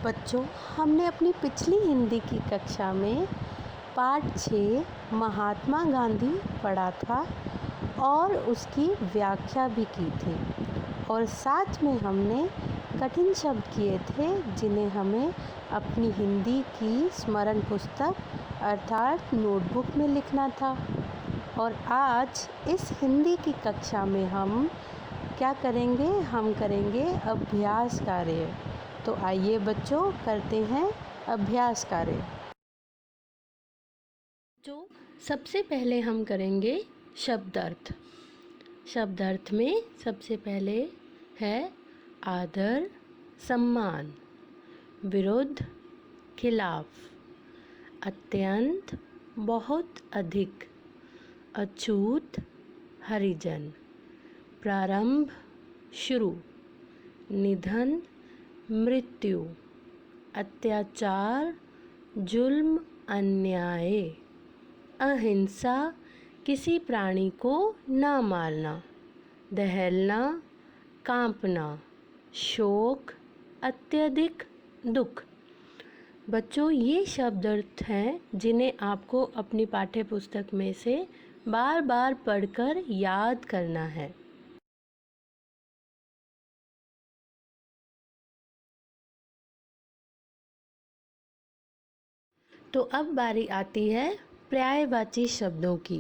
बच्चों, हमने अपनी पिछली हिंदी की कक्षा में पाठ 6 महात्मा गांधी पढ़ा था और उसकी व्याख्या भी की थी और साथ में हमने कठिन शब्द किए थे जिन्हें हमें अपनी हिंदी की स्मरण पुस्तक अर्थात नोटबुक में लिखना था। और आज इस हिंदी की कक्षा में हम क्या करेंगे? हम करेंगे अभ्यास कार्य। तो आइए बच्चों, करते हैं अभ्यास कार्य। जो सबसे पहले हम करेंगे शब्दार्थ। शब्दार्थ में सबसे पहले है आदर, सम्मान, विरुद्ध, खिलाफ, अत्यंत, बहुत अधिक, अछूत, हरिजन, प्रारंभ, शुरू, निधन, मृत्यु, अत्याचार, जुल्म, अन्याय, अहिंसा, किसी प्राणी को ना मारना, दहलना, कांपना, शोक, अत्यधिक दुख। बच्चों, ये शब्द अर्थ हैं जिन्हें आपको अपनी पाठ्य पुस्तक में से बार बार पढ़कर याद करना है। तो अब बारी आती है पर्यायवाची शब्दों की।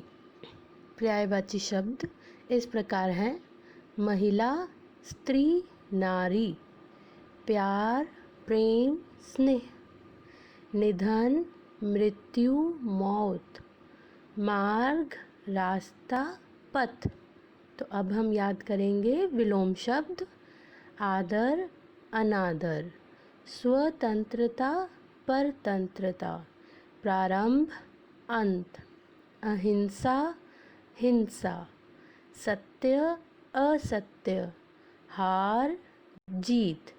पर्यायवाची शब्द इस प्रकार हैं: महिला, स्त्री, नारी, प्यार, प्रेम, स्नेह, निधन, मृत्यु, मौत, मार्ग, रास्ता, पथ। तो अब हम याद करेंगे विलोम शब्द: आदर, अनादर, स्वतंत्रता, परतंत्रता, प्रारंभ, अंत, अहिंसा, हिंसा, सत्य, असत्य, हार, जीत।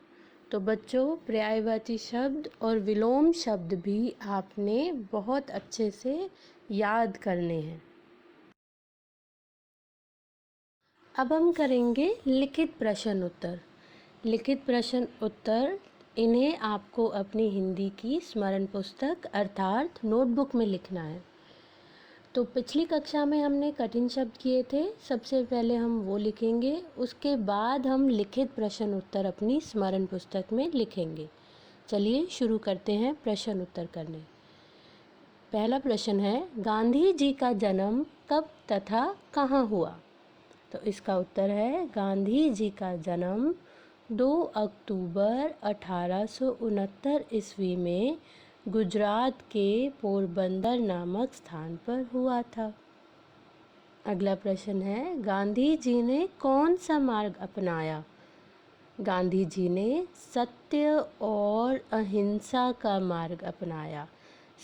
तो बच्चों, पर्यायवाची शब्द और विलोम शब्द भी आपने बहुत अच्छे से याद करने हैं। अब हम करेंगे लिखित प्रश्न उत्तर। लिखित प्रश्न उत्तर इन्हें आपको अपनी हिंदी की स्मरण पुस्तक अर्थात नोटबुक में लिखना है। तो पिछली कक्षा में हमने कठिन शब्द किए थे, सबसे पहले हम वो लिखेंगे, उसके बाद हम लिखित प्रश्न उत्तर अपनी स्मरण पुस्तक में लिखेंगे। चलिए शुरू करते हैं प्रश्न उत्तर करने। पहला प्रश्न है, गांधी जी का जन्म कब तथा कहाँ हुआ? तो इसका उत्तर है, गांधी जी का जन्म 2 अक्टूबर 1869 ईस्वी में गुजरात के पोरबंदर नामक स्थान पर हुआ था। अगला प्रश्न है, गांधी जी ने कौन सा मार्ग अपनाया? गांधी जी ने सत्य और अहिंसा का मार्ग अपनाया।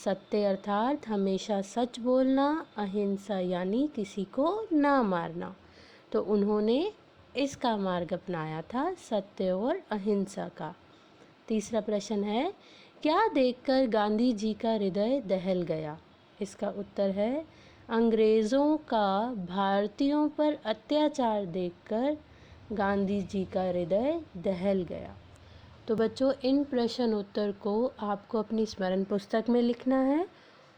सत्य अर्थात हमेशा सच बोलना, अहिंसा यानी किसी को ना मारना। तो उन्होंने इसका मार्ग अपनाया था, सत्य और अहिंसा का। तीसरा प्रश्न है, क्या देखकर गांधी जी का हृदय दहल गया? इसका उत्तर है, अंग्रेज़ों का भारतीयों पर अत्याचार देखकर गांधी जी का हृदय दहल गया। तो बच्चों, इन प्रश्न उत्तर को आपको अपनी स्मरण पुस्तक में लिखना है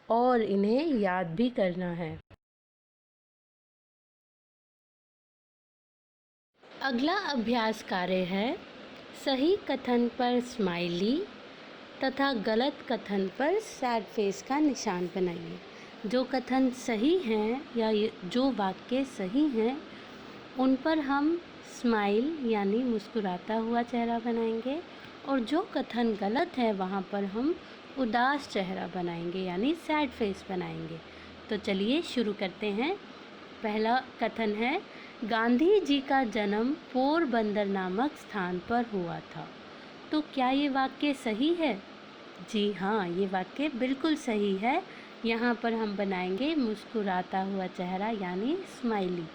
और इन्हें याद भी करना है। अगला अभ्यास कार्य है, सही कथन पर स्माइली तथा गलत कथन पर सैड फेस का निशान बनाइए। जो कथन सही हैं या जो वाक्य सही हैं उन पर हम स्माइल यानी मुस्कुराता हुआ चेहरा बनाएंगे और जो कथन गलत है वहाँ पर हम उदास चेहरा बनाएंगे यानी सैड फेस बनाएंगे। तो चलिए शुरू करते हैं। पहला कथन है, गांधी जी का जन्म पोरबंदर नामक स्थान पर हुआ था। तो क्या ये वाक्य सही है? जी हाँ, ये वाक्य बिल्कुल सही है। यहाँ पर हम बनाएंगे मुस्कुराता हुआ चेहरा यानी स्माइली।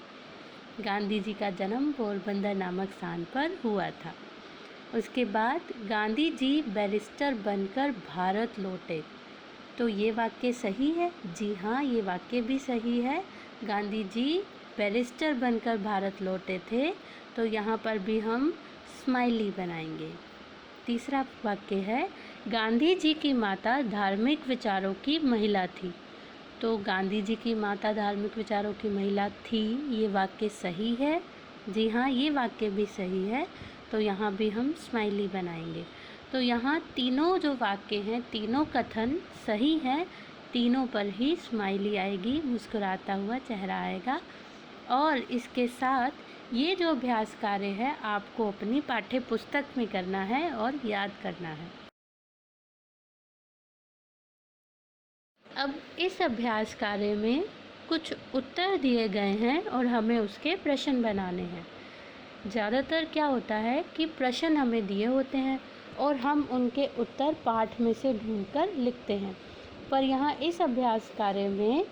गांधी जी का जन्म पोरबंदर नामक स्थान पर हुआ था। उसके बाद गांधी जी बैरिस्टर बनकर भारत लौटे। तो ये वाक्य सही है? जी हाँ, ये वाक्य भी सही है। गांधी जी बैरिस्टर बनकर भारत लौटे थे। तो यहाँ पर भी हम स्माइली बनाएंगे। तीसरा वाक्य है गांधी जी की माता धार्मिक विचारों की महिला थी। तो गांधी जी की माता धार्मिक विचारों की महिला थी, ये वाक्य सही है। जी हाँ, ये वाक्य भी सही है। तो यहाँ भी हम स्माइली बनाएंगे। तो यहाँ तीनों जो वाक्य हैं, तीनों कथन सही हैं, तीनों पर ही स्माइली आएगी, मुस्कुराता हुआ चेहरा आएगा। और इसके साथ ये जो अभ्यास कार्य है आपको अपनी पाठ्य पुस्तक में करना है और याद करना है। अब इस अभ्यास कार्य में कुछ उत्तर दिए गए हैं और हमें उसके प्रश्न बनाने हैं। ज़्यादातर क्या होता है कि प्रश्न हमें दिए होते हैं और हम उनके उत्तर पाठ में से ढूंढकर लिखते हैं, पर यहाँ इस अभ्यास कार्य में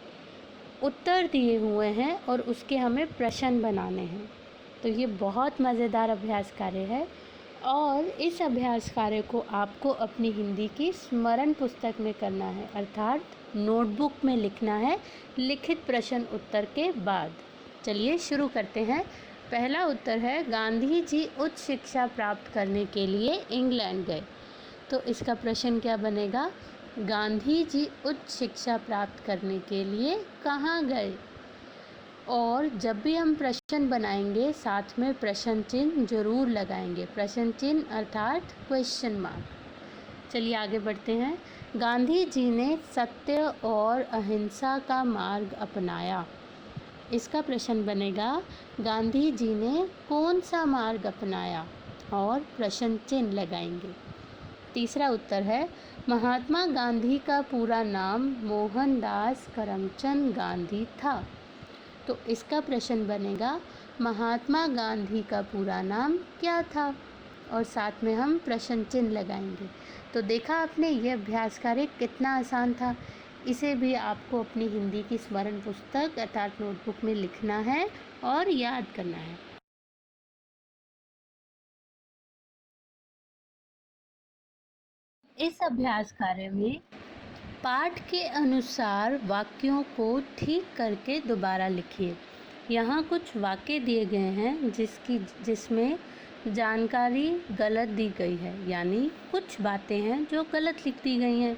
उत्तर दिए हुए हैं और उसके हमें प्रश्न बनाने हैं। तो ये बहुत मज़ेदार अभ्यास कार्य है और इस अभ्यास कार्य को आपको अपनी हिंदी की स्मरण पुस्तक में करना है, अर्थात नोटबुक में लिखना है लिखित प्रश्न उत्तर के बाद। चलिए शुरू करते हैं। पहला उत्तर है गांधी जी उच्च शिक्षा प्राप्त करने के लिए इंग्लैंड गए। तो इसका प्रश्न क्या बनेगा? गांधी जी उच्च शिक्षा प्राप्त करने के लिए कहाँ गए? और जब भी हम प्रश्न बनाएंगे साथ में प्रश्न चिन्ह जरूर लगाएंगे, प्रश्न चिन्ह अर्थात क्वेश्चन मार्क। चलिए आगे बढ़ते हैं। गांधी जी ने सत्य और अहिंसा का मार्ग अपनाया। इसका प्रश्न बनेगा गांधी जी ने कौन सा मार्ग अपनाया, और प्रश्न चिन्ह लगाएंगे। तीसरा उत्तर है महात्मा गांधी का पूरा नाम मोहनदास करमचंद गांधी था। तो इसका प्रश्न बनेगा महात्मा गांधी का पूरा नाम क्या था, और साथ में हम प्रश्न चिन्ह लगाएंगे। तो देखा आपने, ये अभ्यास कार्य कितना आसान था। इसे भी आपको अपनी हिंदी की स्मरण पुस्तक अर्थात नोटबुक में लिखना है और याद करना है। इस अभ्यास कार्य में पाठ के अनुसार वाक्यों को ठीक करके दोबारा लिखिए। यहाँ कुछ वाक्य दिए गए हैं जिसमें जानकारी गलत दी गई है, यानी कुछ बातें हैं जो गलत लिख दी गई हैं।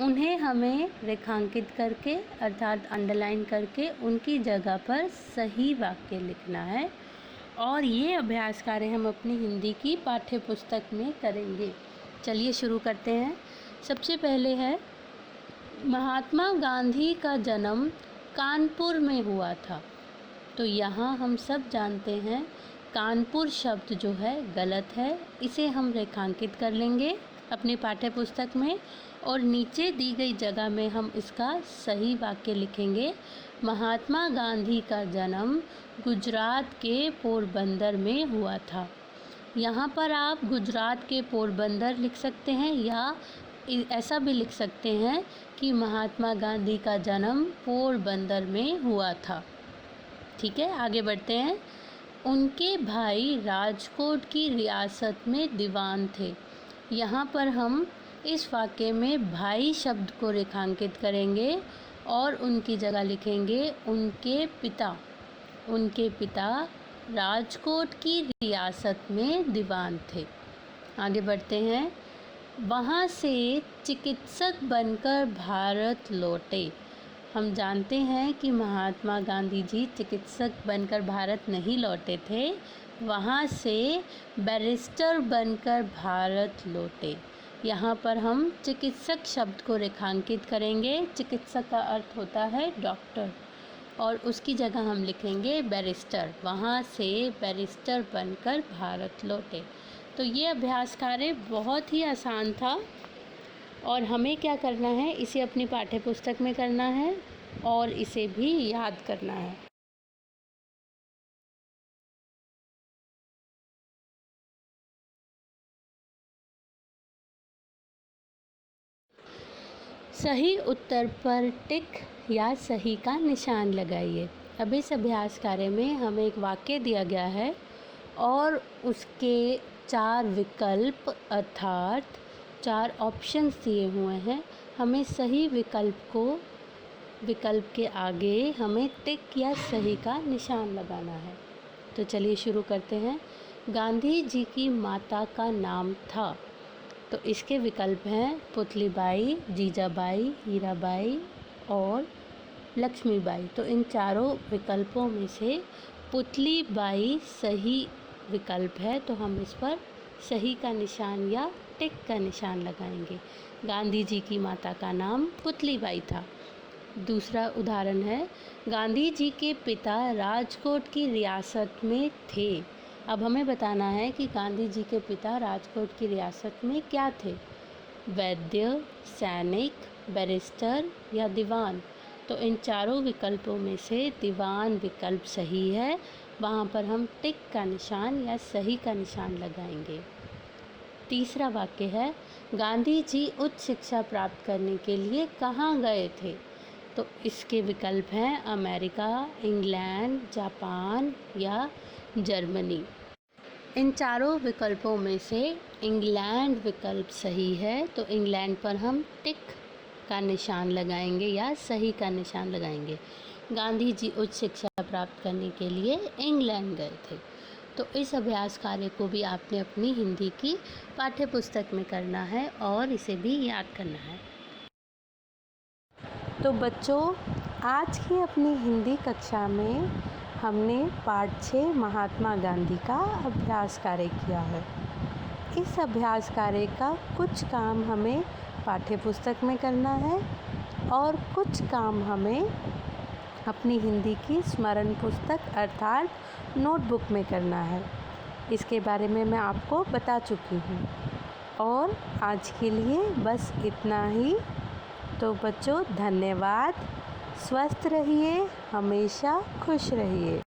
उन्हें हमें रेखांकित करके अर्थात अंडरलाइन करके उनकी जगह पर सही वाक्य लिखना है। और ये अभ्यास कार्य हम अपनी हिंदी की पाठ्य पुस्तक में करेंगे। चलिए शुरू करते हैं। सबसे पहले है महात्मा गांधी का जन्म कानपुर में हुआ था। तो यहाँ हम सब जानते हैं कानपुर शब्द जो है गलत है, इसे हम रेखांकित कर लेंगे अपनी पाठ्य पुस्तक में और नीचे दी गई जगह में हम इसका सही वाक्य लिखेंगे। महात्मा गांधी का जन्म गुजरात के पोरबंदर में हुआ था। यहाँ पर आप गुजरात के पोरबंदर लिख सकते हैं या ऐसा भी लिख सकते हैं कि महात्मा गांधी का जन्म पोरबंदर में हुआ था। ठीक है, आगे बढ़ते हैं। उनके भाई राजकोट की रियासत में दीवान थे। यहाँ पर हम इस वाक्य में भाई शब्द को रेखांकित करेंगे और उनकी जगह लिखेंगे उनके पिता। उनके पिता राजकोट की रियासत में दीवान थे। आगे बढ़ते हैं। वहाँ से चिकित्सक बनकर भारत लौटे। हम जानते हैं कि महात्मा गांधी जी चिकित्सक बनकर भारत नहीं लौटे थे, वहाँ से बैरिस्टर बनकर भारत लौटे। यहाँ पर हम चिकित्सक शब्द को रेखांकित करेंगे। चिकित्सक का अर्थ होता है डॉक्टर, और उसकी जगह हम लिखेंगे बैरिस्टर। वहाँ से बैरिस्टर बनकर भारत लौटे। तो ये अभ्यास कार्य बहुत ही आसान था और हमें क्या करना है, इसे अपनी पाठ्य पुस्तक में करना है और इसे भी याद करना है। सही उत्तर पर टिक या सही का निशान लगाइए। अब इस अभ्यास कार्य में हमें एक वाक्य दिया गया है और उसके 4 विकल्प अर्थात 4 ऑप्शंस दिए हुए हैं। हमें सही विकल्प के आगे हमें टिक या सही का निशान लगाना है। तो चलिए शुरू करते हैं। गांधी जी की माता का नाम था। तो इसके विकल्प हैं पुतलीबाई, जीजाबाई, हीराबाई और लक्ष्मीबाई। तो इन चारों विकल्पों में से पुतलीबाई सही विकल्प है, तो हम इस पर सही का निशान या टिक का निशान लगाएंगे। गांधी जी की माता का नाम पुतलीबाई था। दूसरा उदाहरण है, गांधी जी के पिता राजकोट की रियासत में थे। अब हमें बताना है कि गांधी जी के पिता राजकोट की रियासत में क्या थे। वैद्य, सैनिक, बैरिस्टर या दीवान। तो इन चारों विकल्पों में से दीवान विकल्प सही है, वहाँ पर हम टिक का निशान या सही का निशान लगाएंगे। तीसरा वाक्य है, गांधी जी उच्च शिक्षा प्राप्त करने के लिए कहाँ गए थे। तो इसके विकल्प हैं अमेरिका, इंग्लैंड, जापान या जर्मनी। इन चारों विकल्पों में से इंग्लैंड विकल्प सही है, तो इंग्लैंड पर हम टिक का निशान लगाएंगे या सही का निशान लगाएंगे। गांधी जी उच्च शिक्षा प्राप्त करने के लिए इंग्लैंड गए थे। तो इस अभ्यास कार्य को भी आपने अपनी हिंदी की पाठ्य पुस्तक में करना है और इसे भी याद करना है। तो बच्चों, आज की अपनी हिंदी कक्षा में हमने पाठ 6 महात्मा गांधी का अभ्यास कार्य किया है। इस अभ्यास कार्य का कुछ काम हमें पाठ्य पुस्तक में करना है और कुछ काम हमें अपनी हिंदी की स्मरण पुस्तक अर्थात नोटबुक में करना है। इसके बारे में मैं आपको बता चुकी हूँ। और आज के लिए बस इतना ही। तो बच्चों, धन्यवाद। स्वस्थ रहिए, हमेशा खुश रहिए।